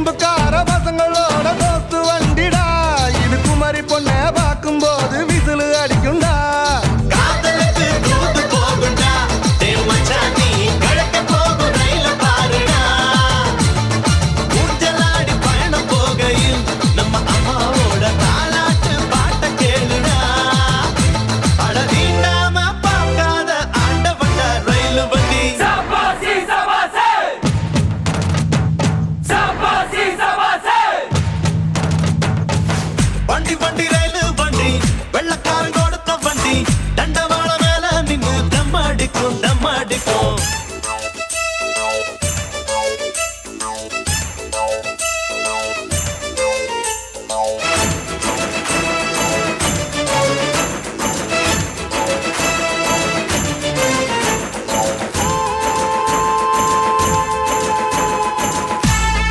குறும்புக்கார பசங்களோட தோத்து வண்டிடா இது குமரி பொண்ண பார்க்கும் போது விசிலு அடிக்கும்டா காதலுக்கு தூது போகுண்டா மச்சானி கழக்க போகும் ரயில பாருடா ஊஞ்சலாடி பயணம் போகையில் நம்ம அம்மாவோட தாலாட்டு பாட்ட கேளுடா அட நீண்டாம பார்க்காத ஆண்டவண்ட ரயில் வண்டி சபாசி சபாசி சபாசி சபாசி வண்டி வண்டி ரயில் வண்டி வெள்ளக்காரன் கொடுத்த வண்டி தண்டவாள மேல நின்னு தம்மாடிக்கும் தம்மாடிக்கும்